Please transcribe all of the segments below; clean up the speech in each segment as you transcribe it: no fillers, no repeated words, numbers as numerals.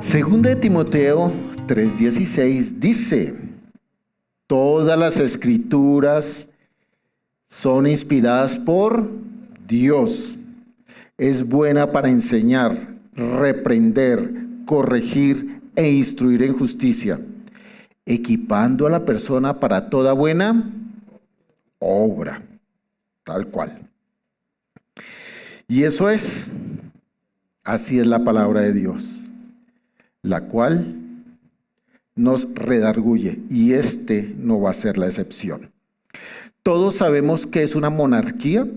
Segunda de Timoteo 3:16 dice: todas las escrituras son inspiradas por Dios. Es buena para enseñar, reprender, corregir e instruir en justicia, equipando a la persona para toda buena obra. Tal cual. Y eso es, así es la palabra de Dios, la cual nos redarguye, y este no va a ser la excepción. Todos sabemos que es una monarquía.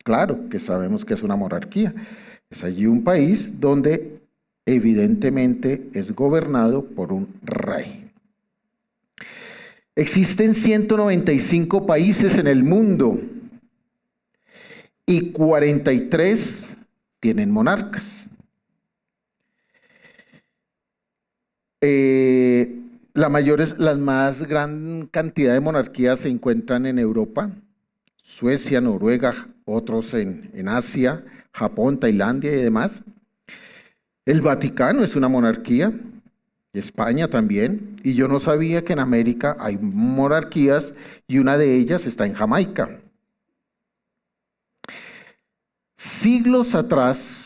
Claro que sabemos que es una monarquía. Es allí un país donde evidentemente es gobernado por un rey. Existen 195 países en el mundo y 43 tienen monarcas. La más gran cantidad de monarquías se encuentran en Europa: Suecia, Noruega, otros en Asia, Japón, Tailandia y demás. El Vaticano es una monarquía, España también, y yo no sabía que en América hay monarquías y una de ellas está en Jamaica. Siglos atrás,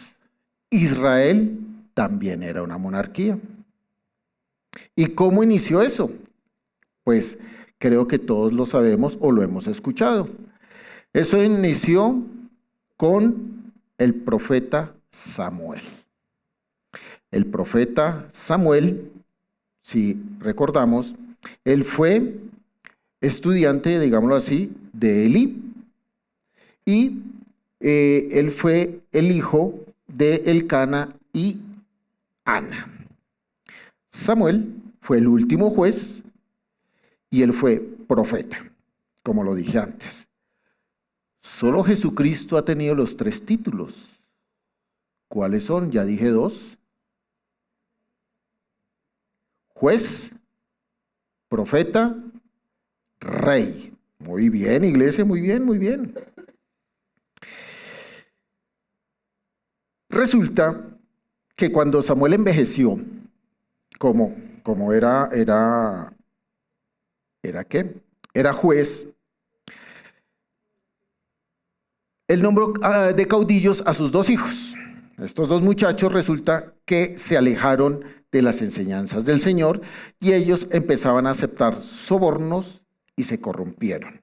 Israel también era una monarquía. ¿Y cómo inició eso? Pues creo que todos lo sabemos o lo hemos escuchado. Eso inició con el profeta Samuel. El profeta Samuel, si recordamos, él fue estudiante, digámoslo así, de Elí. Y él fue el hijo de Elcana y Ana. Samuel fue el último juez y él fue profeta, como lo dije antes. Solo Jesucristo ha tenido los 3 títulos. ¿Cuáles son? Ya dije 2. Juez, profeta, rey. Muy bien, iglesia, muy bien, muy bien. Resulta que cuando Samuel envejeció, como era ¿qué? Era juez, él nombró de caudillos a sus 2 hijos. Estos 2 muchachos resulta que se alejaron de las enseñanzas del Señor y ellos empezaban a aceptar sobornos y se corrompieron.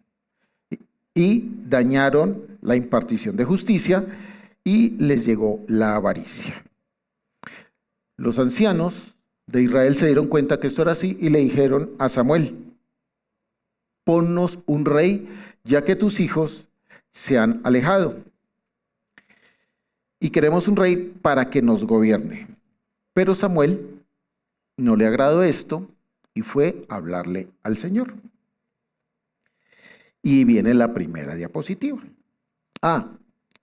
Y dañaron la impartición de justicia y les llegó la avaricia. Los ancianos de Israel se dieron cuenta que esto era así y le dijeron a Samuel: ponnos un rey, ya que tus hijos se han alejado. Y queremos un rey para que nos gobierne. Pero Samuel no le agradó esto y fue a hablarle al Señor. Y viene la primera diapositiva.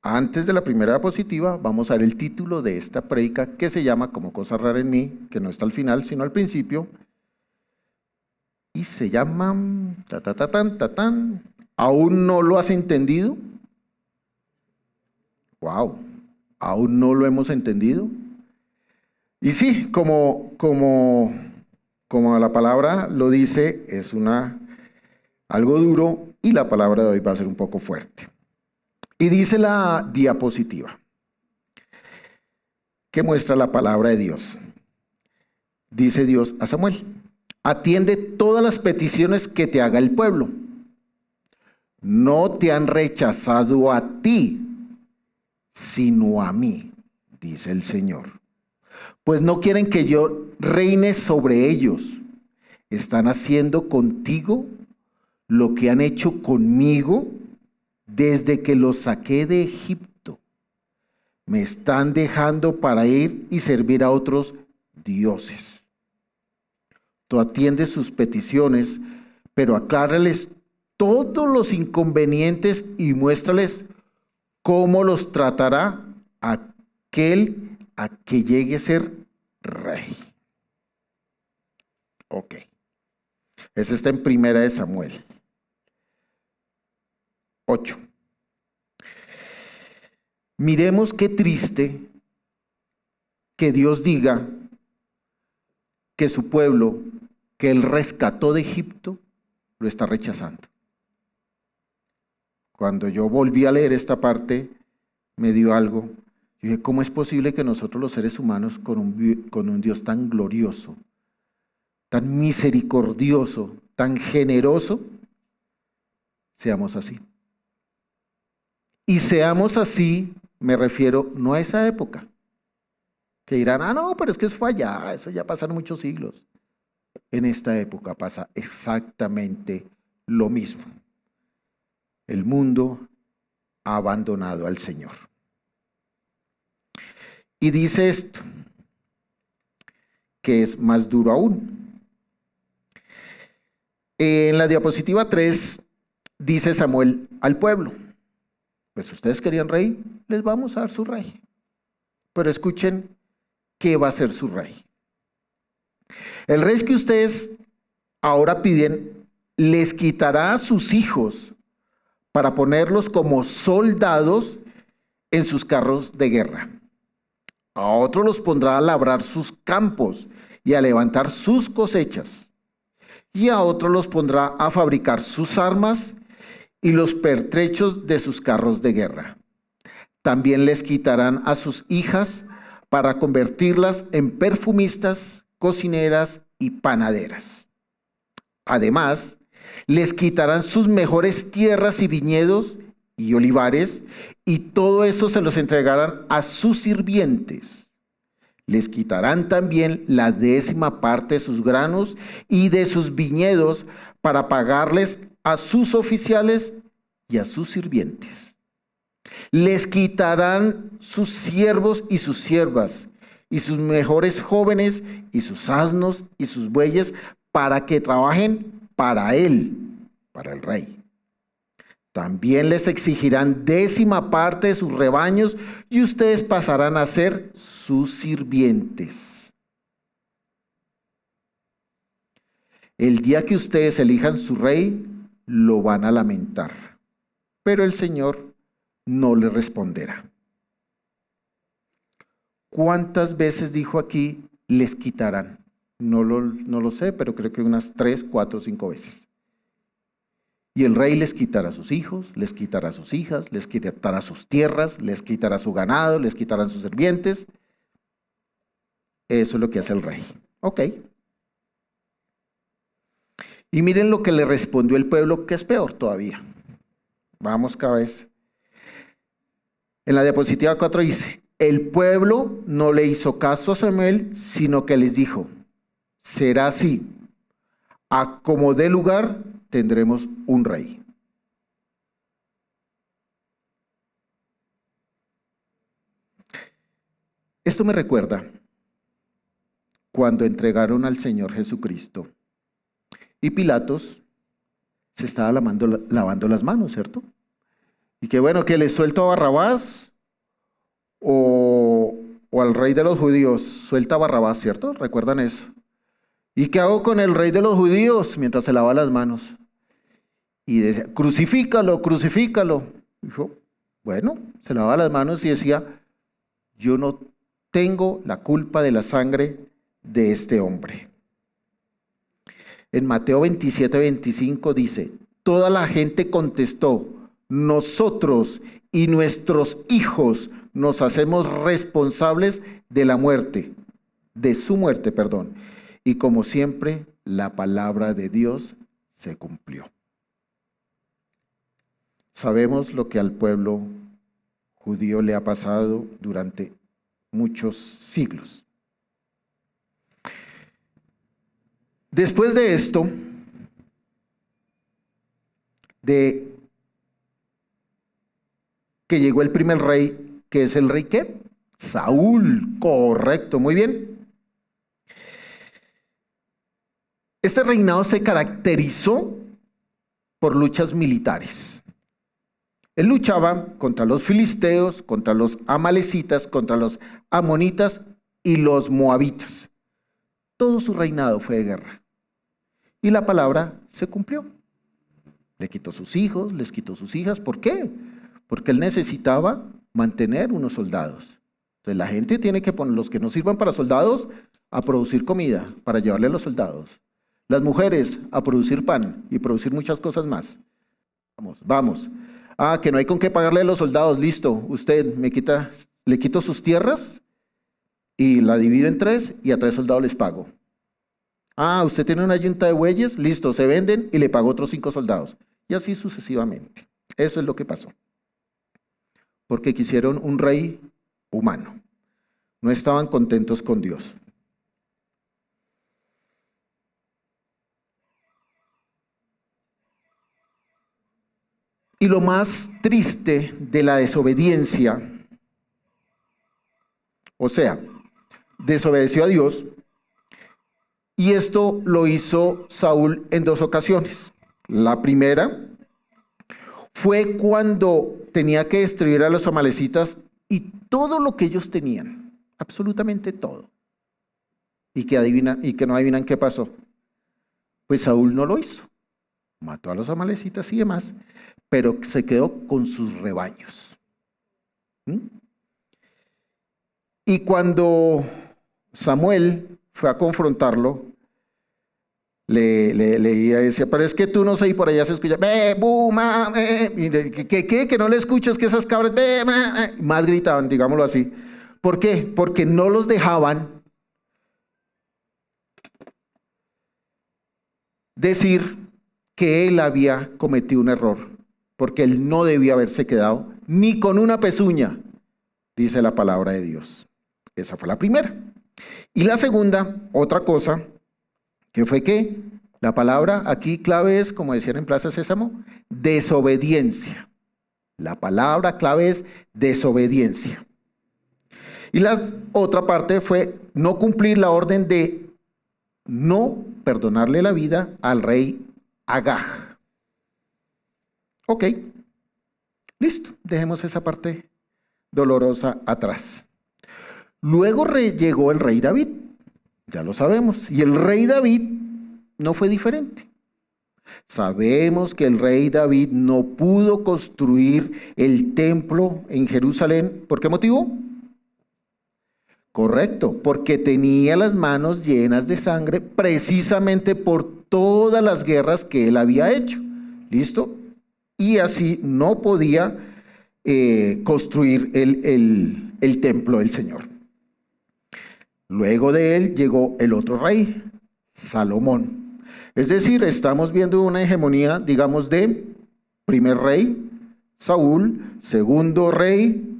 Antes de la primera diapositiva vamos a ver el título de esta prédica, que se llama, como cosa rara en mí, que no está al final sino al principio, y se llama ¿aún no lo has entendido? Wow, ¿aún no lo hemos entendido? Y sí, como la palabra lo dice, es algo duro y la palabra de hoy va a ser un poco fuerte. Y dice la diapositiva, que muestra la palabra de Dios. Dice Dios a Samuel: atiende todas las peticiones que te haga el pueblo. No te han rechazado a ti, sino a mí, dice el Señor. Pues no quieren que yo reine sobre ellos. Están haciendo contigo lo que han hecho conmigo desde que los saqué de Egipto. Me están dejando para ir y servir a otros dioses. Tú atiendes sus peticiones, pero aclárales todos los inconvenientes y muéstrales cómo los tratará aquel a que llegue a ser rey. Ok. Eso está en 1 Samuel 8. Miremos qué triste que Dios diga que su pueblo, que él rescató de Egipto, lo está rechazando. Cuando yo volví a leer esta parte, me dio algo. Yo dije, ¿cómo es posible que nosotros los seres humanos con un Dios tan glorioso, tan misericordioso, tan generoso, seamos así? Y seamos así, me refiero no a esa época, que dirán, no, pero es que fue allá, eso ya pasaron muchos siglos. En esta época pasa exactamente lo mismo. El mundo ha abandonado al Señor. Y dice esto, que es más duro aún. En la diapositiva 3 dice Samuel al pueblo, pues ustedes querían rey, les vamos a dar su rey. Pero escuchen qué va a ser su rey. El rey que ustedes ahora piden les quitará a sus hijos para ponerlos como soldados en sus carros de guerra. A otros los pondrá a labrar sus campos y a levantar sus cosechas. Y a otros los pondrá a fabricar sus armas y los pertrechos de sus carros de guerra. También les quitarán a sus hijas para convertirlas en perfumistas, cocineras y panaderas. Además, les quitarán sus mejores tierras y viñedos y olivares, y todo eso se los entregarán a sus sirvientes. Les quitarán también la 10ª parte de sus granos y de sus viñedos para pagarles a sus oficiales y a sus sirvientes. Les quitarán sus siervos y sus siervas, y sus mejores jóvenes, y sus asnos y sus bueyes, para que trabajen para él, para el rey. También les exigirán 10ª parte de sus rebaños, y ustedes pasarán a ser sus sirvientes. El día que ustedes elijan su rey, lo van a lamentar, pero el Señor no les responderá. ¿Cuántas veces dijo aquí, les quitarán? No lo sé, pero creo que unas 3, 4, 5 veces. Y el rey les quitará a sus hijos, les quitará a sus hijas, les quitará sus tierras, les quitará su ganado, les quitarán sus sirvientes. Eso es lo que hace el rey. Ok. Y miren lo que le respondió el pueblo, que es peor todavía. Vamos cada vez. En la diapositiva 4 dice, el pueblo no le hizo caso a Samuel, sino que les dijo, será así, a como dé lugar tendremos un rey. Esto me recuerda cuando entregaron al Señor Jesucristo y Pilatos se estaba lavando las manos, ¿cierto? Y que bueno, que le suelto a Barrabás o al rey de los judíos, suelta a Barrabás, ¿cierto? ¿Recuerdan eso? ¿Y qué hago con el rey de los judíos mientras se lava las manos? Y decía, crucifícalo, crucifícalo. Dijo, bueno, se lavaba las manos y decía, yo no tengo la culpa de la sangre de este hombre. En Mateo 27, 25 dice, toda la gente contestó, nosotros y nuestros hijos nos hacemos responsables de la muerte, de su muerte, perdón. Y como siempre, la palabra de Dios se cumplió. Sabemos lo que al pueblo judío le ha pasado durante muchos siglos. Después de esto, de que llegó el primer rey, que es el rey ¿qué? Saúl, correcto, muy bien. Este reinado se caracterizó por luchas militares. Él luchaba contra los filisteos, contra los amalecitas, contra los amonitas y los moabitas. Todo su reinado fue de guerra. Y la palabra se cumplió. Le quitó sus hijos, les quitó sus hijas. ¿Por qué? Porque él necesitaba mantener unos soldados. Entonces la gente tiene que poner, los que no sirvan para soldados, a producir comida para llevarle a los soldados. Las mujeres a producir pan y producir muchas cosas más. Vamos. Ah, que no hay con qué pagarle a los soldados. Listo, usted le quito sus tierras y la divido en 3 y a 3 soldados les pago. Ah, usted tiene una yunta de bueyes, listo, se venden y le pago otros 5 soldados. Y así sucesivamente. Eso es lo que pasó. Porque quisieron un rey humano. No estaban contentos con Dios. Y lo más triste de la desobediencia, o sea, desobedeció a Dios, y esto lo hizo Saúl en 2 ocasiones. La primera fue cuando tenía que destruir a los amalecitas y todo lo que ellos tenían, absolutamente todo. Y que no adivinan qué pasó. Pues Saúl no lo hizo. Mató a los amalecitas y demás, pero se quedó con sus rebaños. Y cuando Samuel fue a confrontarlo, le decía, pero es que tú no sé, y por allá se escucha, que no le escuchas, que esas cabras, más gritaban, digámoslo así. ¿Por qué? Porque no los dejaban decir que él había cometido un error, porque él no debía haberse quedado ni con una pezuña, dice la palabra de Dios. Esa fue la primera. Y la segunda, otra cosa, que fue que la palabra aquí clave es, como decían en Plaza Sésamo, desobediencia. La palabra clave es desobediencia. Y la otra parte fue no cumplir la orden de no perdonarle la vida al rey Agag. Ok, listo, dejemos esa parte dolorosa atrás. Luego llegó el rey David, ya lo sabemos, y el rey David no fue diferente. Sabemos que el rey David no pudo construir el templo en Jerusalén. ¿Por qué motivo? Correcto, porque tenía las manos llenas de sangre precisamente por todas las guerras que él había hecho. ¿Listo? Y así no podía construir el templo del Señor. Luego de él llegó el otro rey, Salomón. Es decir, estamos viendo una hegemonía, digamos, de primer rey, Saúl, segundo rey,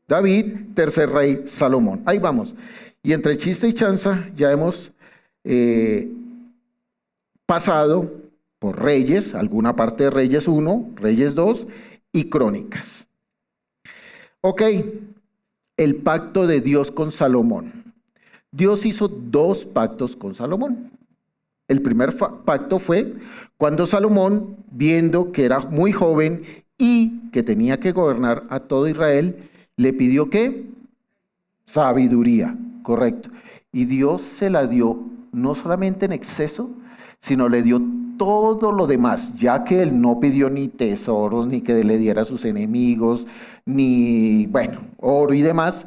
David, tercer rey, Salomón. Ahí vamos. Y entre chiste y chanza ya hemos pasado por Reyes, alguna parte de Reyes 1, Reyes 2 y Crónicas. Ok, el pacto de Dios con Salomón. Dios hizo 2 pactos con Salomón. El primer pacto fue cuando Salomón, viendo que era muy joven y que tenía que gobernar a todo Israel, le pidió ¿qué? Sabiduría, correcto. Y Dios se la dio no solamente en exceso, sino le dio todo lo demás, ya que él no pidió ni tesoros, ni que le diera a sus enemigos, ni, bueno, oro y demás.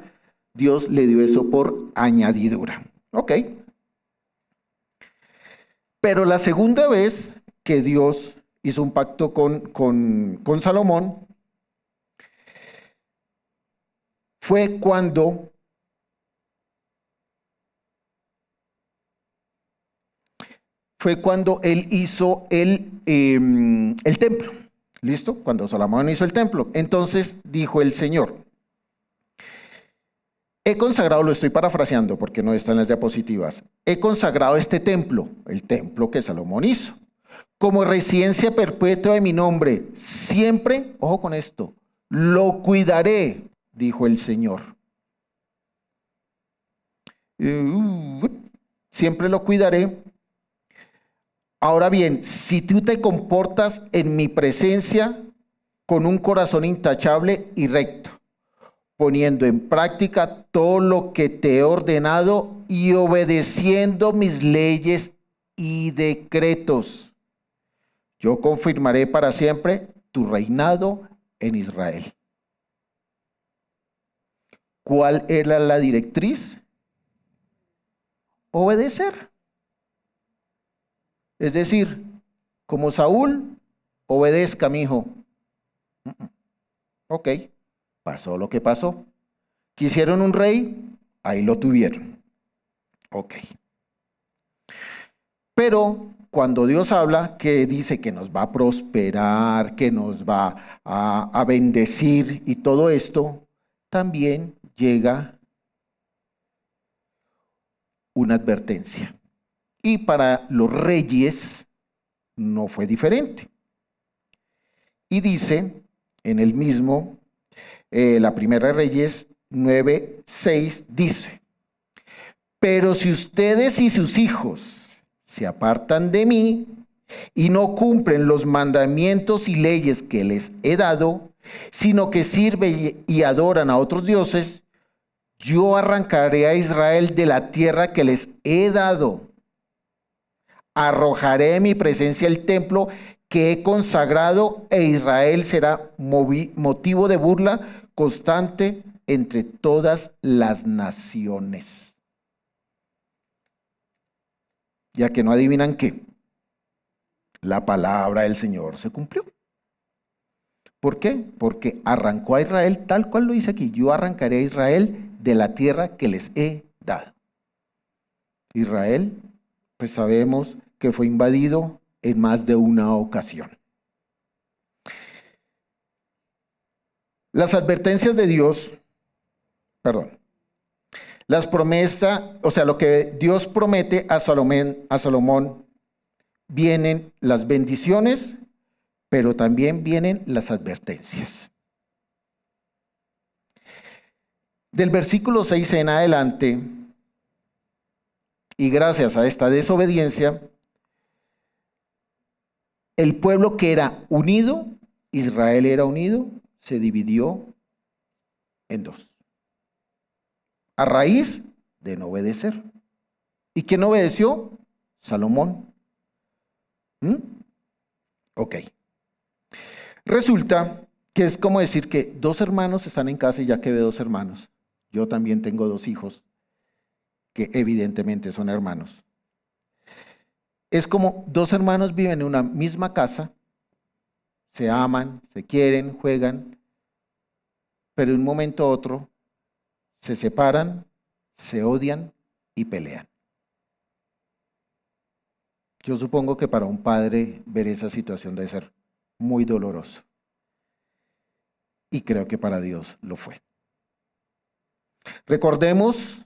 Dios le dio eso por añadidura. Ok. Pero la segunda vez que Dios hizo un pacto con Salomón fue cuando él hizo el templo. ¿Listo? Cuando Salomón hizo el templo. Entonces dijo el Señor: he consagrado, lo estoy parafraseando porque no está en las diapositivas, he consagrado este templo, el templo que Salomón hizo, como residencia perpetua de mi nombre. Siempre, ojo con esto, lo cuidaré, dijo el Señor. Siempre lo cuidaré. Ahora bien, si tú te comportas en mi presencia con un corazón intachable y recto, poniendo en práctica todo lo que te he ordenado y obedeciendo mis leyes y decretos, yo confirmaré para siempre tu reinado en Israel. ¿Cuál era la directriz? obedecer. Es decir, como Saúl, obedezca, mi hijo. Ok, pasó lo que pasó. ¿Quisieron un rey? Ahí lo tuvieron. Ok. Pero cuando Dios habla, que dice que nos va a prosperar, que nos va a bendecir y todo esto, también llega una advertencia. Y para los reyes no fue diferente. Y dice en el mismo, la primera de Reyes 9:6 dice: pero si ustedes y sus hijos se apartan de mí y no cumplen los mandamientos y leyes que les he dado, sino que sirven y adoran a otros dioses, yo arrancaré a Israel de la tierra que les he dado. Arrojaré de mi presencia el templo que he consagrado, e Israel será motivo de burla constante entre todas las naciones. Ya que no adivinan qué, la palabra del Señor se cumplió. ¿Por qué? Porque arrancó a Israel tal cual lo dice aquí: yo arrancaré a Israel de la tierra que les he dado. Israel, pues sabemos que fue invadido en más de una ocasión. Las advertencias de Dios, las promesas, o sea, lo que Dios promete a Salomón, vienen las bendiciones, pero también vienen las advertencias. Del versículo 6 en adelante, y gracias a esta desobediencia, el pueblo que era unido, Israel era unido, se dividió en dos. A raíz de no obedecer. ¿Y quién obedeció? Salomón. Ok. Resulta que es como decir que dos hermanos están en casa y ya que ve dos hermanos. Yo también tengo dos hijos que evidentemente son hermanos. Es como dos hermanos viven en una misma casa, se aman, se quieren, juegan, pero de un momento a otro se separan, se odian y pelean. Yo supongo que para un padre ver esa situación debe ser muy doloroso. Y creo que para Dios lo fue. Recordemos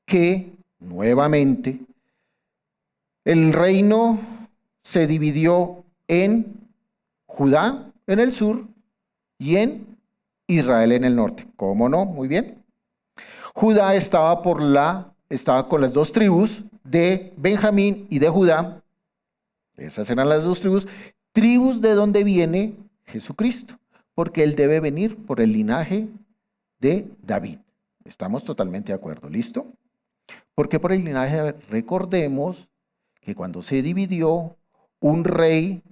que, nuevamente, el reino se dividió en Judá en el sur y en Israel en el norte. ¿Cómo no? Muy bien. Judá estaba con las dos tribus de Benjamín y de Judá. Esas eran las dos tribus de donde viene Jesucristo, porque él debe venir por el linaje de David. Estamos totalmente de acuerdo, ¿listo? Porque por el linaje de David, recordemos que cuando se dividió, un rey,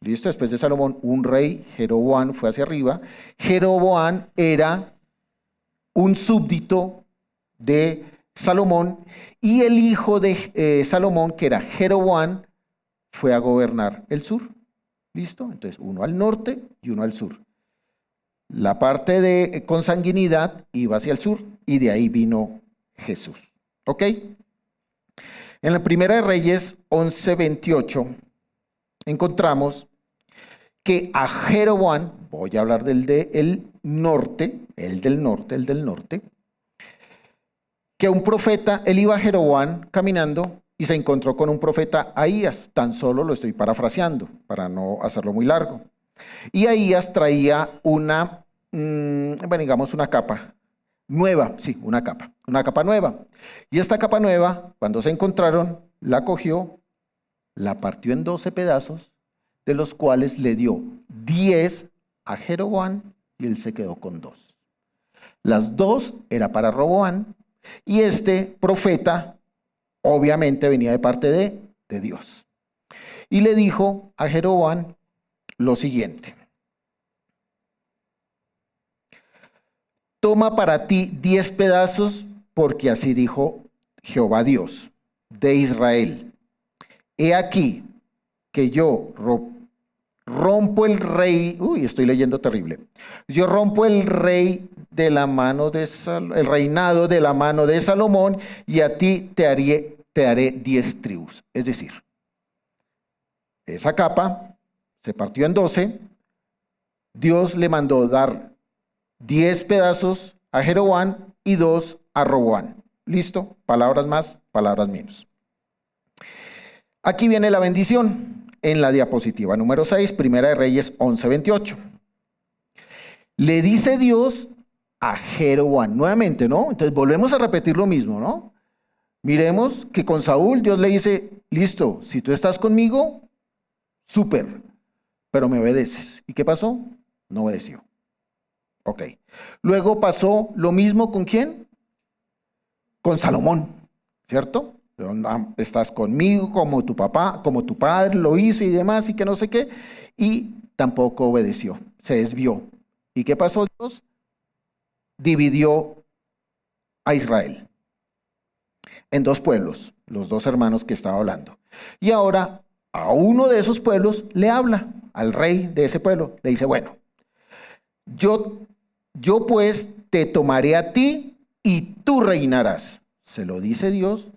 listo, después de Salomón, un rey, Jeroboam, fue hacia arriba. Jeroboam era un súbdito de Salomón, y el hijo de Salomón, que era Jeroboam, fue a gobernar el sur. ¿Listo? Entonces, uno al norte y uno al sur. La parte de consanguinidad iba hacia el sur y de ahí vino Jesús. ¿Ok? En la Primera de Reyes 11:28 encontramos que a Jeroboam, voy a hablar del norte, el del norte, que un profeta, él iba a Jeroboam caminando y se encontró con un profeta Ahías. Tan solo lo estoy parafraseando para no hacerlo muy largo. Y Ahías traía una capa nueva, sí, una capa nueva. Y esta capa nueva, cuando se encontraron, la cogió, la partió en 12 pedazos, de los cuales le dio 10 a Jeroboam y él se quedó con 2. Las 2 era para Roboam, y este profeta obviamente venía de parte de Dios. Y le dijo a Jeroboam lo siguiente: toma para ti 10 pedazos, porque así dijo Jehová Dios. de Israel. He aquí que yo rompo el rey, estoy leyendo terrible. Yo rompo el rey de la mano de el reinado de la mano de Salomón, y a ti te haré 10 tribus. Es decir, esa capa se partió en 12. Dios le mandó dar 10 pedazos a Jeroboam y 2 a Roboam. ¿Listo? Palabras más, palabras menos. Aquí viene la bendición en la diapositiva número 6, Primera de Reyes 11:28. Le dice Dios a Jeroboam, nuevamente, ¿no? Entonces volvemos a repetir lo mismo, ¿no? Miremos que con Saúl Dios le dice, listo, si tú estás conmigo, súper, pero me obedeces. ¿Y qué pasó? No obedeció. Ok. Luego pasó lo mismo ¿con quién? Con Salomón, ¿cierto? Estás conmigo como tu papá, como tu padre lo hizo y demás y que no sé qué. Y tampoco obedeció, se desvió. ¿Y qué pasó Dios? Dividió a Israel en 2 pueblos, los 2 hermanos que estaba hablando. Y ahora a uno de esos pueblos le habla, al rey de ese pueblo. Le dice, bueno, yo pues te tomaré a ti y tú reinarás. Se lo dice Dios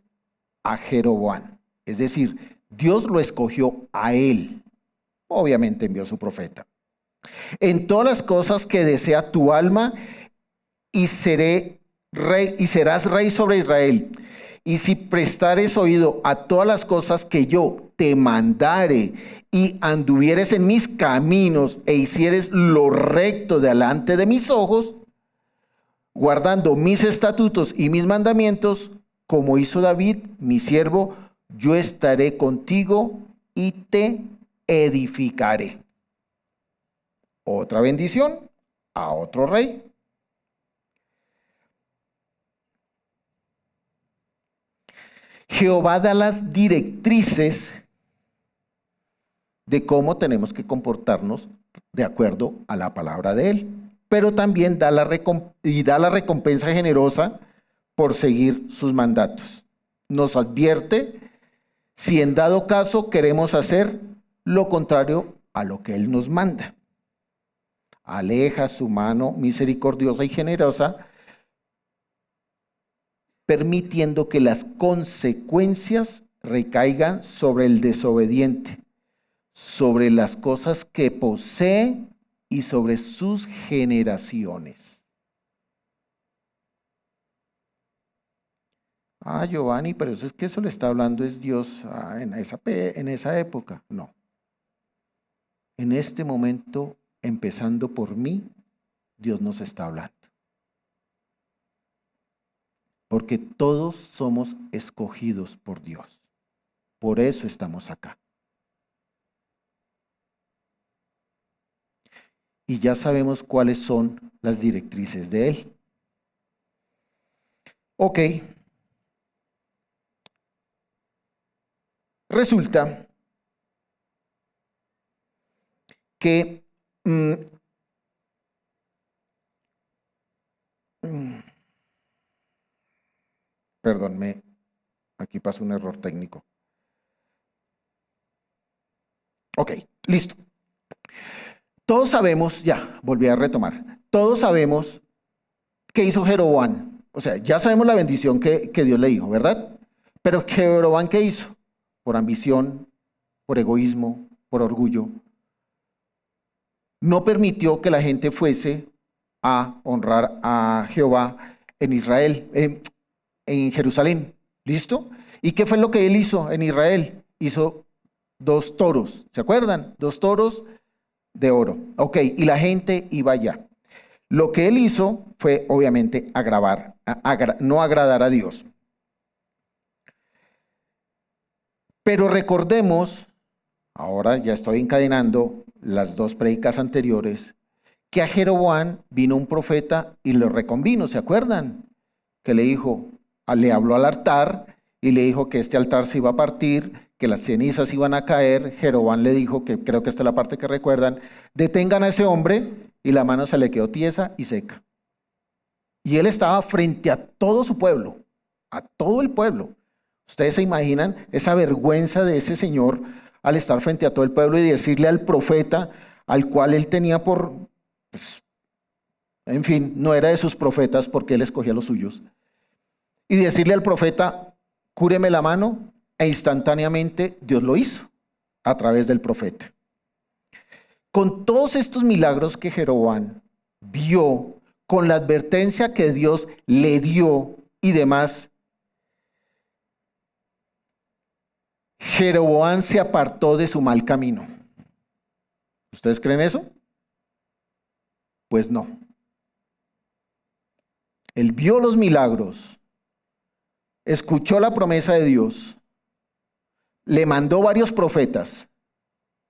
a Jeroboam. Es decir, Dios lo escogió a él. Obviamente envió su profeta. En todas las cosas que desea tu alma, y serás rey sobre Israel. Y si prestares oído a todas las cosas que yo te mandare, y anduvieres en mis caminos, e hicieres lo recto delante de mis ojos, guardando mis estatutos y mis mandamientos, como hizo David, mi siervo, yo estaré contigo y te edificaré. Otra bendición a otro rey. Jehová da las directrices de cómo tenemos que comportarnos de acuerdo a la palabra de Él, pero también da la recompensa generosa por seguir sus mandatos. Nos advierte si en dado caso queremos hacer lo contrario a lo que Él nos manda. Aleja su mano misericordiosa y generosa, permitiendo que las consecuencias recaigan sobre el desobediente, sobre las cosas que posee y sobre sus generaciones. Giovanni, pero eso es que eso le está hablando es Dios en esa época. No. En este momento, empezando por mí, Dios nos está hablando. Porque todos somos escogidos por Dios. Por eso estamos acá. Y ya sabemos cuáles son las directrices de Él. Ok. Resulta que perdón, aquí pasó un error técnico. Ok, listo. Todos sabemos, ya, volví a retomar. Todos sabemos qué hizo Jeroboam. O sea, ya sabemos la bendición que Dios le dijo, ¿verdad? Pero Jeroboam, ¿qué hizo? Por ambición, por egoísmo, por orgullo. No permitió que la gente fuese a honrar a Jehová en Israel, en Jerusalén. ¿Listo? ¿Y qué fue lo que él hizo en Israel? Hizo 2 toros, ¿se acuerdan? 2 toros de oro. Ok, y la gente iba allá. Lo que él hizo fue, obviamente, no agradar a Dios. Pero recordemos, ahora ya estoy encadenando las 2 prédicas anteriores, que a Jeroboam vino un profeta y lo reconvino, ¿se acuerdan? Que le habló al altar y le dijo que este altar se iba a partir, que las cenizas iban a caer. Jeroboam le dijo, que creo que esta es la parte que recuerdan, detengan a ese hombre, y la mano se le quedó tiesa y seca. Y él estaba frente a todo su pueblo, a todo el pueblo. O ¿Ustedes se imaginan esa vergüenza de ese señor al estar frente a todo el pueblo y decirle al profeta al cual él tenía por, pues, en fin, no era de sus profetas porque él escogía los suyos, y decirle al profeta, cúreme la mano, e instantáneamente Dios lo hizo a través del profeta? Con todos estos milagros que Jeroboam vio, con la advertencia que Dios le dio y demás, Jeroboam se apartó de su mal camino. ¿Ustedes creen eso? Pues no. Él vio los milagros, escuchó la promesa de Dios, le mandó varios profetas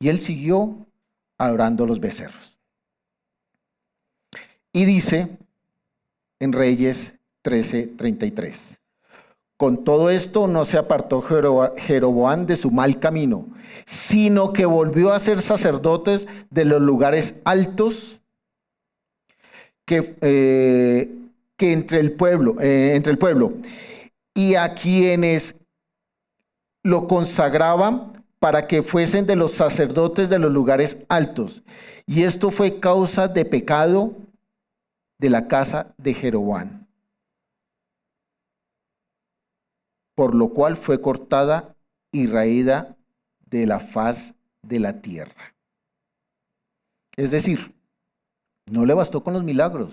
y él siguió adorando los becerros. Y dice en Reyes 13:33, con todo esto no se apartó Jeroboam de su mal camino, sino que volvió a ser sacerdotes de los lugares altos que entre el pueblo, y a quienes lo consagraban para que fuesen de los sacerdotes de los lugares altos. Y esto fue causa de pecado de la casa de Jeroboam, por lo cual fue cortada y raída de la faz de la tierra. Es decir, no le bastó con los milagros,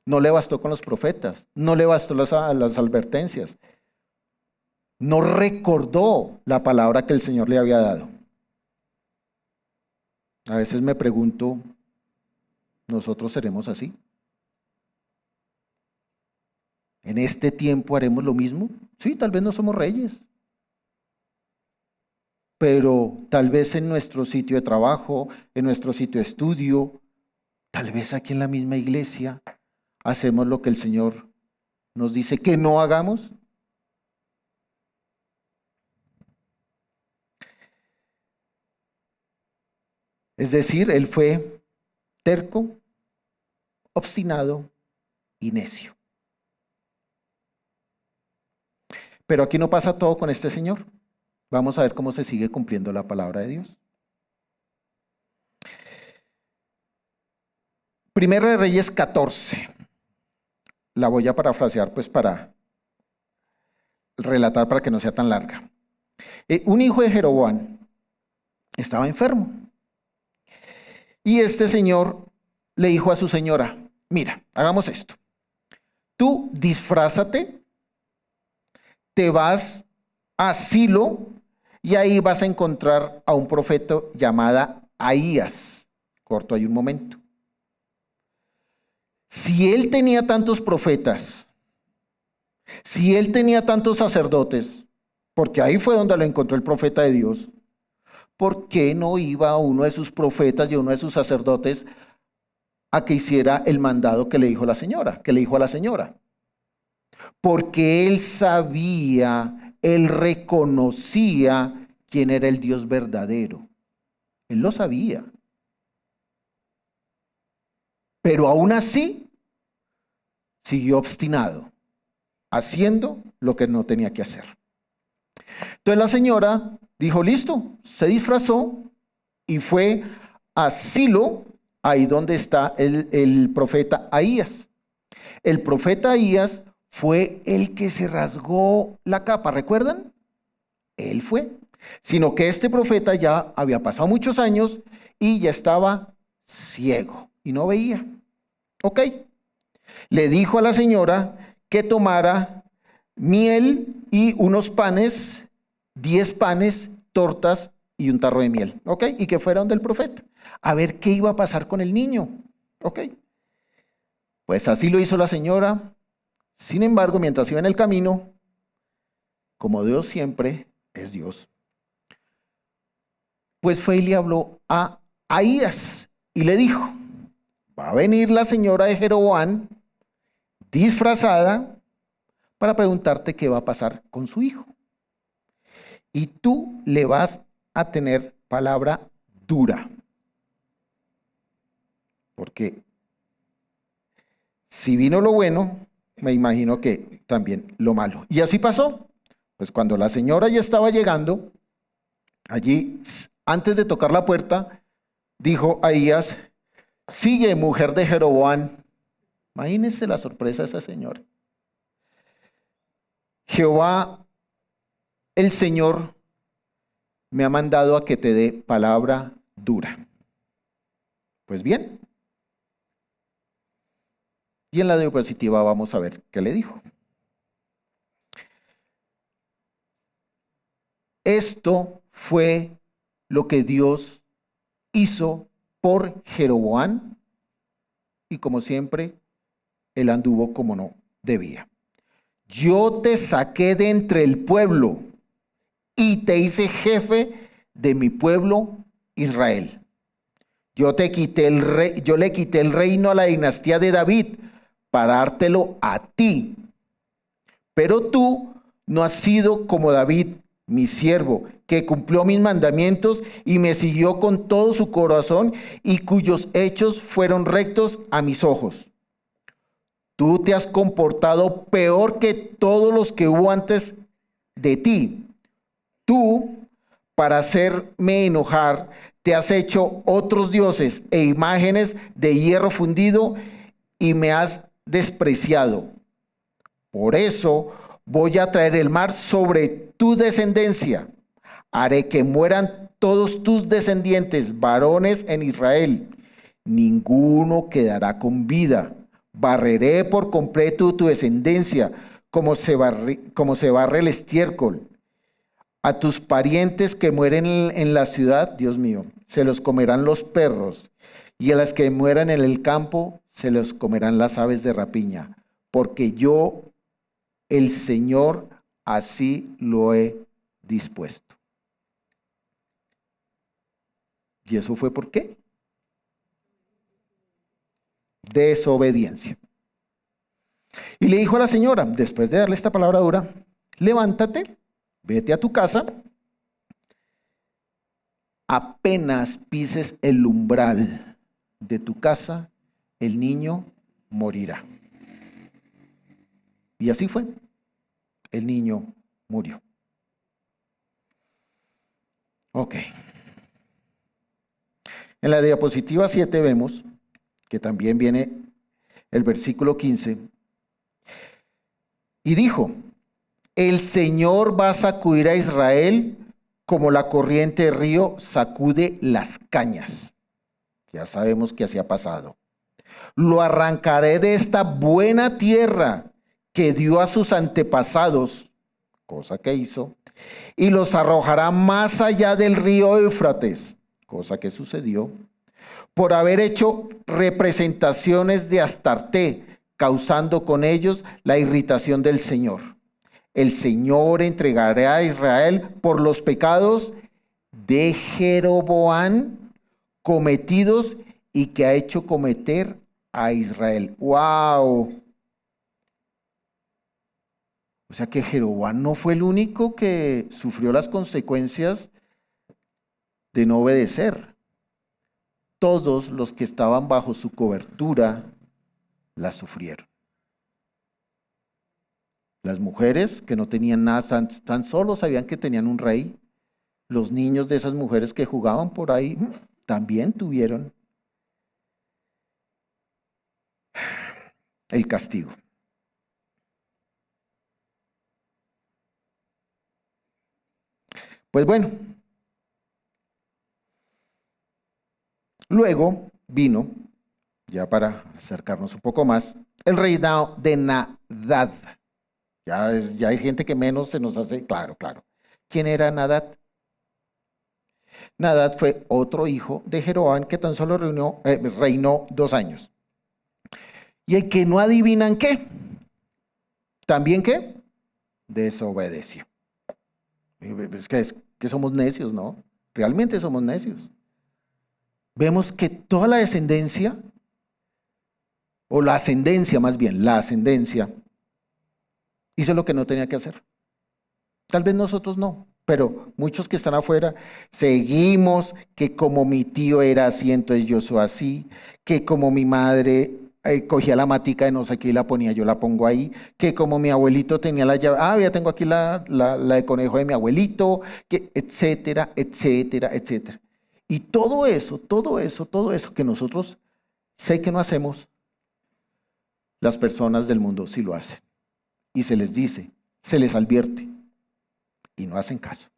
no le bastó con los profetas, no le bastó las advertencias. No recordó la palabra que el Señor le había dado. A veces me pregunto, ¿nosotros seremos así? ¿En este tiempo haremos lo mismo? Sí, tal vez no somos reyes, pero tal vez en nuestro sitio de trabajo, en nuestro sitio de estudio, tal vez aquí en la misma iglesia, hacemos lo que el Señor nos dice que no hagamos. Es decir, él fue terco, obstinado y necio. Pero aquí no pasa todo con este señor. Vamos a ver cómo se sigue cumpliendo la palabra de Dios. Primera de Reyes 14. La voy a parafrasear pues para relatar para que no sea tan larga. Un hijo de Jeroboam estaba enfermo. Y este señor le dijo a su señora, mira, hagamos esto. Tú disfrázate, te vas a Silo y ahí vas a encontrar a un profeta llamado Ahías. Corto ahí un momento. Si él tenía tantos profetas, si él tenía tantos sacerdotes, porque ahí fue donde lo encontró el profeta de Dios, ¿por qué no iba uno de sus profetas y uno de sus sacerdotes a que hiciera el mandado que le dijo la señora, que le dijo a la señora? Porque él sabía, él reconocía quién era el Dios verdadero. Él lo sabía. Pero aún así, siguió obstinado, haciendo lo que no tenía que hacer. Entonces la señora dijo, listo, se disfrazó y fue a Silo, ahí donde está el profeta Ahías. El profeta Ahías fue el que se rasgó la capa, ¿recuerdan? Él fue. Sino que este profeta ya había pasado muchos años y ya estaba ciego y no veía. Ok. Le dijo a la señora que tomara miel y unos panes, 10 panes, tortas y un tarro de miel. Ok. Y que fuera donde el profeta. A ver qué iba a pasar con el niño. Ok. Pues así lo hizo la señora. Sin embargo, mientras iba en el camino, como Dios siempre es Dios, pues fue y le habló a Ahías y le dijo, va a venir la señora de Jeroboam disfrazada para preguntarte qué va a pasar con su hijo. Y tú le vas a tener palabra dura. Porque si vino lo bueno, me imagino que también lo malo. Y así pasó. Pues cuando la señora ya estaba llegando, allí, antes de tocar la puerta, dijo Ahías: sigue, mujer de Jeroboam. Imagínense la sorpresa de esa señora. Jehová, el Señor, me ha mandado a que te dé palabra dura. Pues bien. Y en la diapositiva vamos a ver qué le dijo. Esto fue lo que Dios hizo por Jeroboam, y como siempre, él anduvo como no debía. Yo te saqué de entre el pueblo y te hice jefe de mi pueblo Israel. Yo le quité el reino a la dinastía de David para dártelo a ti. Pero tú no has sido como David, mi siervo, que cumplió mis mandamientos y me siguió con todo su corazón y cuyos hechos fueron rectos a mis ojos. Tú te has comportado peor que todos los que hubo antes de ti. Tú, para hacerme enojar, te has hecho otros dioses e imágenes de hierro fundido y me has despreciado. Por eso voy a traer el mar sobre tu descendencia. Haré que mueran todos tus descendientes, varones en Israel. Ninguno quedará con vida. Barreré por completo tu descendencia, como se barre el estiércol. A tus parientes que mueren en la ciudad, Dios mío, se los comerán los perros, y a las que mueran en el campo, se los comerán las aves de rapiña, porque yo, el Señor, así lo he dispuesto. ¿Y eso fue por qué? Desobediencia. Y le dijo a la señora, después de darle esta palabra dura: levántate, vete a tu casa, apenas pises el umbral de tu casa, el niño morirá. Y así fue. El niño murió. Ok. En la diapositiva 7 vemos que también viene el versículo 15. Y dijo: el Señor va a sacudir a Israel como la corriente del río sacude las cañas. Ya sabemos que así ha pasado. Lo arrancaré de esta buena tierra que dio a sus antepasados, cosa que hizo, y los arrojará más allá del río Éufrates, cosa que sucedió, por haber hecho representaciones de Astarté, causando con ellos la irritación del Señor. El Señor entregará a Israel por los pecados de Jeroboam cometidos y que ha hecho cometer a Israel. ¡Wow! O sea que Jeroboam no fue el único que sufrió las consecuencias de no obedecer. Todos los que estaban bajo su cobertura las sufrieron. Las mujeres que no tenían nada, tan solo sabían que tenían un rey. Los niños de esas mujeres que jugaban por ahí también tuvieron el castigo. Pues bueno, luego vino, ya para acercarnos un poco más, el reinado de Nadab. Ya hay gente que menos se nos hace, claro. ¿Quién era Nadab? Nadab fue otro hijo de Jeroboam que tan solo reinó 2 años. Y el que no adivinan qué, ¿también qué? Desobedeció. Es que somos necios, ¿no? Realmente somos necios. Vemos que toda la descendencia, o la ascendencia más bien, la ascendencia, hizo lo que no tenía que hacer. Tal vez nosotros no, pero muchos que están afuera, seguimos que como mi tío era así, entonces yo soy así, que como mi madre cogía la matica de no sé qué y la ponía, yo la pongo ahí, que como mi abuelito tenía la llave, ya tengo aquí la de conejo de mi abuelito, que etcétera, etcétera, etcétera. Y todo eso que nosotros sé que no hacemos, las personas del mundo sí lo hacen. Y se les dice, se les advierte, y no hacen caso.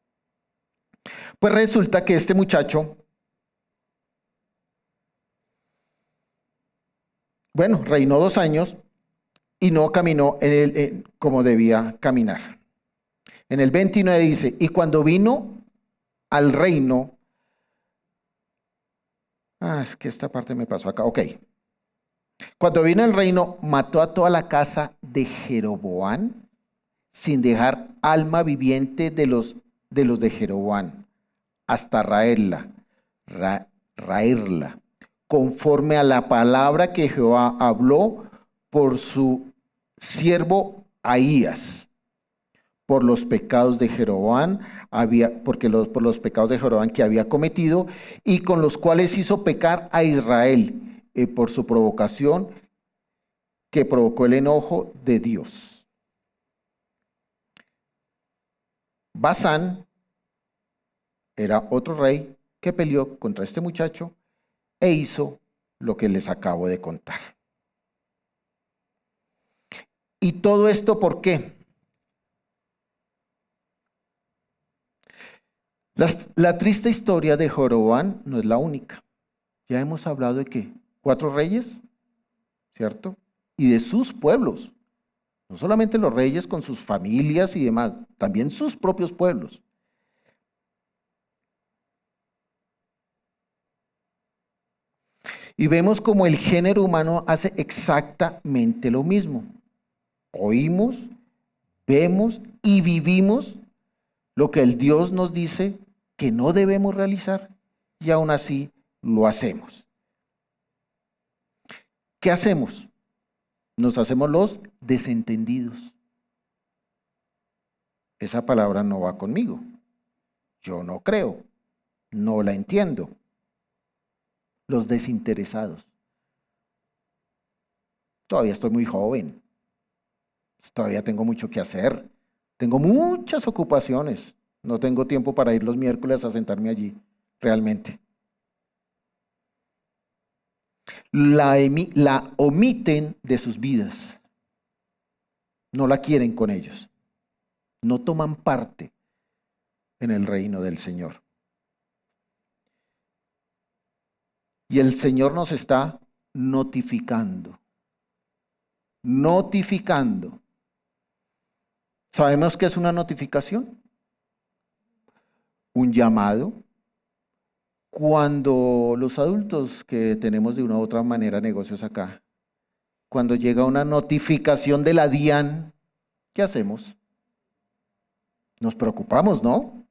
Pues resulta que este muchacho, bueno, reinó 2 años y no caminó como debía caminar. En el 29 dice, y cuando vino al reino, es que esta parte me pasó acá, ok. Cuando vino al reino, mató a toda la casa de Jeroboam, sin dejar alma viviente de Jeroboam, hasta raerla, conforme a la palabra que Jehová habló por su siervo Ahías, por los pecados de Jeroboam, por los pecados de Jeroboam que había cometido y con los cuales hizo pecar a Israel, por su provocación que provocó el enojo de Dios. Basán era otro rey que peleó contra este muchacho e hizo lo que les acabo de contar. ¿Y todo esto por qué? La triste historia de Jeroboam no es la única. Ya hemos hablado de que 4 reyes, ¿cierto? Y de sus pueblos. No solamente los reyes con sus familias y demás, también sus propios pueblos. Y vemos como el género humano hace exactamente lo mismo. Oímos, vemos y vivimos lo que el Dios nos dice que no debemos realizar y aún así lo hacemos. ¿Qué hacemos? Nos hacemos los desentendidos. Esa palabra no va conmigo. Yo no creo, no la entiendo. Los desinteresados. Todavía estoy muy joven. Todavía tengo mucho que hacer. Tengo muchas ocupaciones. No tengo tiempo para ir los miércoles a sentarme allí, realmente. La omiten de sus vidas. No la quieren con ellos. No toman parte en el reino del Señor. Y el Señor nos está notificando. Notificando. ¿Sabemos qué es una notificación? Un llamado. Cuando los adultos que tenemos de una u otra manera negocios acá, cuando llega una notificación de la DIAN, ¿qué hacemos? Nos preocupamos, ¿no?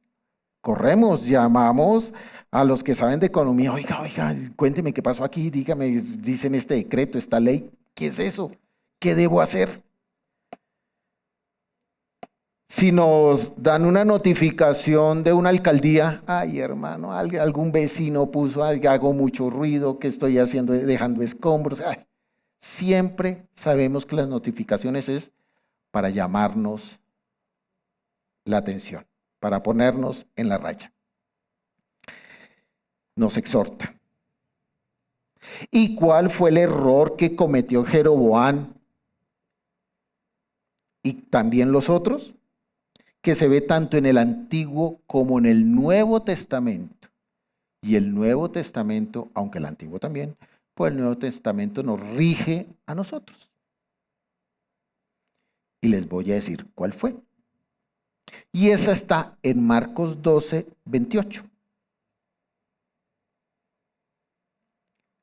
Corremos, llamamos a los que saben de economía. Oiga, cuénteme qué pasó aquí, dígame, dicen este decreto, esta ley, ¿qué es eso? ¿Qué debo hacer? Si nos dan una notificación de una alcaldía, ay hermano, algún vecino puso, hago mucho ruido, que estoy haciendo, dejando escombros. Siempre sabemos que las notificaciones es para llamarnos la atención, para ponernos en la raya. Nos exhorta. ¿Y cuál fue el error que cometió Jeroboam y también los otros? Que se ve tanto en el Antiguo como en el Nuevo Testamento. Y el Nuevo Testamento, aunque el Antiguo también, pues el Nuevo Testamento nos rige a nosotros. Y les voy a decir cuál fue. Y esa está en Marcos 12, 28.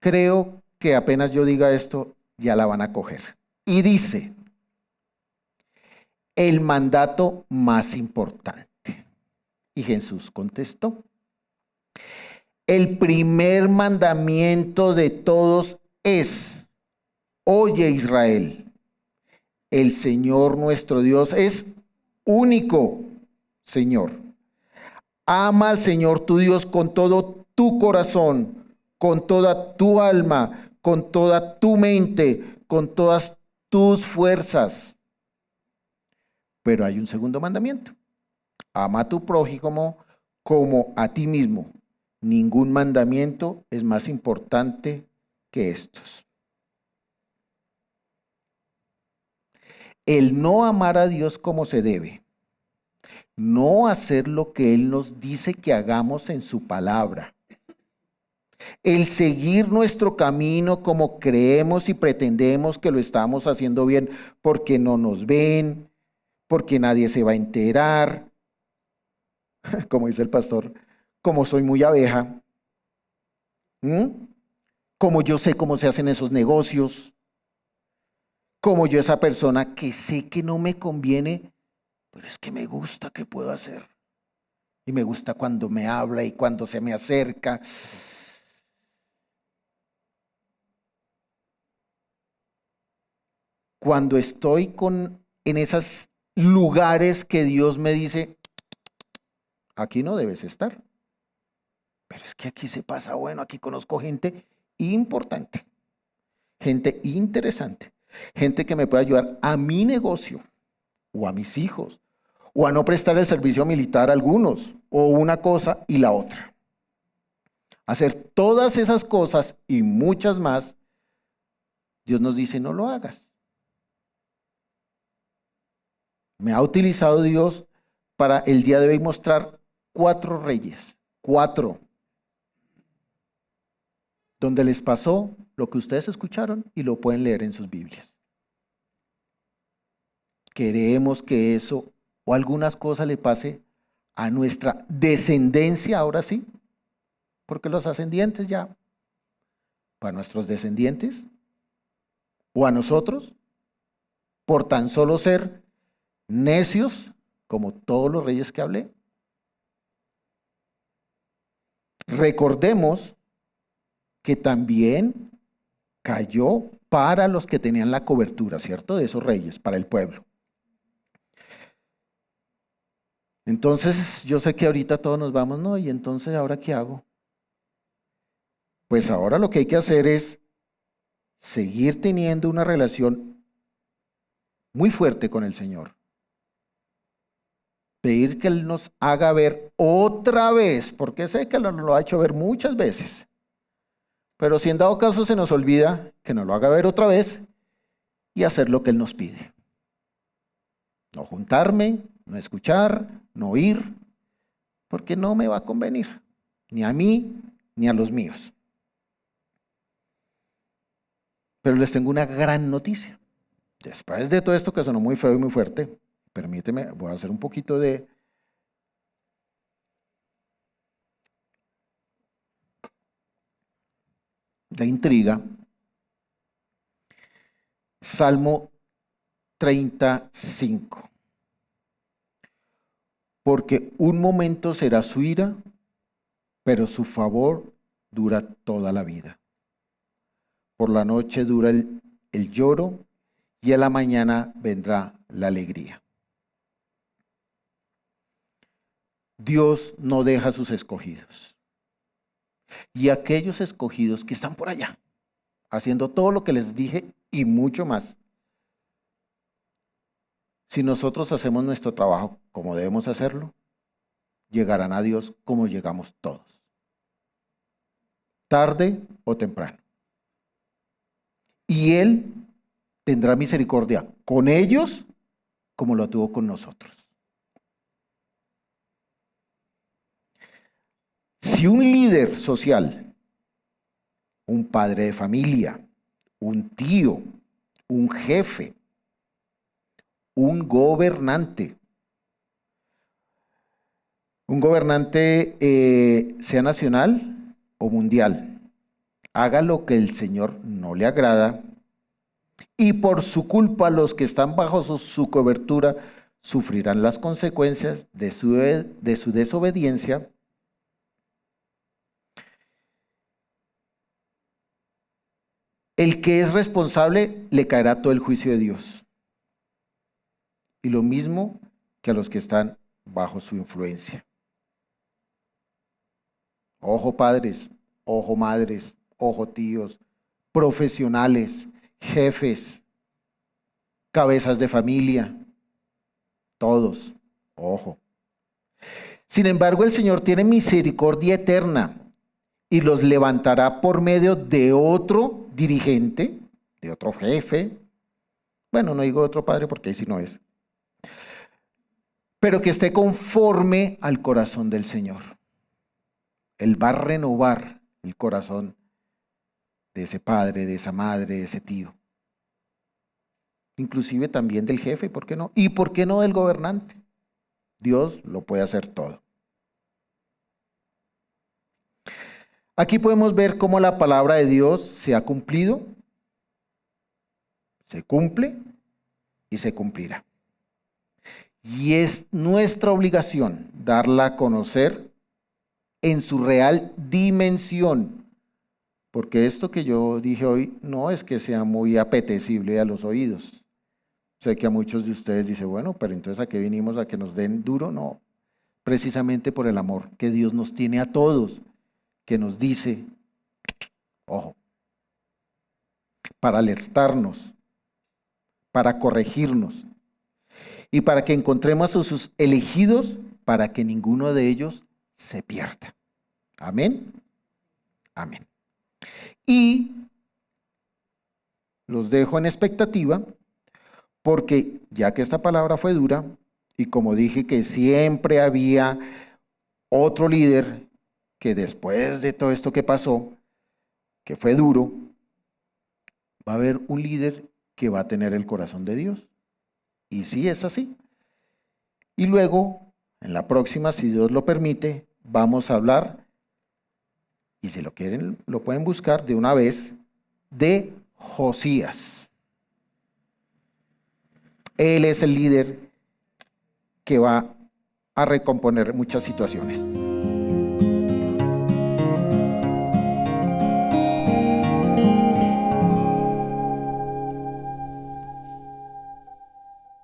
Creo que apenas yo diga esto, ya la van a coger. Y dice, el mandato más importante. Y Jesús contestó, el primer mandamiento de todos es, oye Israel, el Señor nuestro Dios es único Señor. Ama al Señor tu Dios con todo tu corazón, con toda tu alma, con toda tu mente, con todas tus fuerzas. Pero hay un segundo mandamiento. Ama a tu prójimo como a ti mismo. Ningún mandamiento es más importante que estos. El no amar a Dios como se debe. No hacer lo que Él nos dice que hagamos en su palabra. El seguir nuestro camino como creemos y pretendemos que lo estamos haciendo bien porque no nos ven, porque nadie se va a enterar. Como dice el pastor, como soy muy abeja, como yo sé cómo se hacen esos negocios, como yo esa persona que sé que no me conviene, pero es que me gusta, ¿qué puedo hacer? Y me gusta cuando me habla y cuando se me acerca. Cuando estoy en esos lugares que Dios me dice, aquí no debes estar. Pero es que aquí se pasa bueno, aquí conozco gente importante, gente interesante, gente que me puede ayudar a mi negocio o a mis hijos, o a no prestar el servicio militar a algunos, o una cosa y la otra. Hacer todas esas cosas y muchas más, Dios nos dice, no lo hagas. Me ha utilizado Dios para el día de hoy mostrar 4 reyes, 4, donde les pasó lo que ustedes escucharon y lo pueden leer en sus Biblias. Queremos que eso o algunas cosas le pase a nuestra descendencia ahora sí, porque los ascendientes ya, para nuestros descendientes o a nosotros, por tan solo ser necios como todos los reyes que hablé. Recordemos que también cayó para los que tenían la cobertura, ¿cierto? De esos reyes, para el pueblo. Entonces, yo sé que ahorita todos nos vamos, ¿no? Y entonces, ¿ahora qué hago? Pues ahora lo que hay que hacer es seguir teniendo una relación muy fuerte con el Señor. Pedir que Él nos haga ver otra vez, porque sé que nos lo ha hecho ver muchas veces. Pero si en dado caso se nos olvida, que nos lo haga ver otra vez y hacer lo que Él nos pide. No juntarme, no escuchar, no oír, porque no me va a convenir, ni a mí, ni a los míos. Pero les tengo una gran noticia. Después de todo esto que sonó muy feo y muy fuerte, permíteme, voy a hacer un poquito de intriga. Salmo 35. Porque un momento será su ira, pero su favor dura toda la vida. Por la noche dura el lloro y a la mañana vendrá la alegría. Dios no deja a sus escogidos. Y aquellos escogidos que están por allá, haciendo todo lo que les dije y mucho más, si nosotros hacemos nuestro trabajo como debemos hacerlo, llegarán a Dios como llegamos todos, tarde o temprano. Y Él tendrá misericordia con ellos como lo tuvo con nosotros. Si un líder social, un padre de familia, un tío, un jefe, un gobernante sea nacional o mundial, haga lo que el Señor no le agrada y por su culpa los que están bajo su cobertura sufrirán las consecuencias de su desobediencia. El que es responsable le caerá todo el juicio de Dios. Y lo mismo que a los que están bajo su influencia. Ojo padres, ojo madres, ojo tíos, profesionales, jefes, cabezas de familia, todos, ojo. Sin embargo, el Señor tiene misericordia eterna y los levantará por medio de otro dirigente, de otro jefe. Bueno, no digo otro padre porque ahí sí no es. Pero que esté conforme al corazón del Señor. Él va a renovar el corazón de ese padre, de esa madre, de ese tío. Inclusive también del jefe, ¿por qué no? ¿Y por qué no del gobernante? Dios lo puede hacer todo. Aquí podemos ver cómo la palabra de Dios se ha cumplido, se cumple y se cumplirá. Y es nuestra obligación darla a conocer en su real dimensión. Porque esto que yo dije hoy no es que sea muy apetecible a los oídos. Sé que a muchos de ustedes dicen, bueno, pero entonces ¿a qué vinimos? ¿A que nos den duro? No, precisamente por el amor que Dios nos tiene a todos, que nos dice, ojo, para alertarnos, para corregirnos y para que encontremos a sus elegidos para que ninguno de ellos se pierda. Amén. Amén. Y los dejo en expectativa porque ya que esta palabra fue dura y como dije que siempre había otro líder que después de todo esto que pasó, que fue duro, va a haber un líder que va a tener el corazón de Dios. Y sí es así. Y luego, en la próxima, si Dios lo permite, vamos a hablar, y si lo quieren, lo pueden buscar de una vez, de Josías. Él es el líder que va a recomponer muchas situaciones.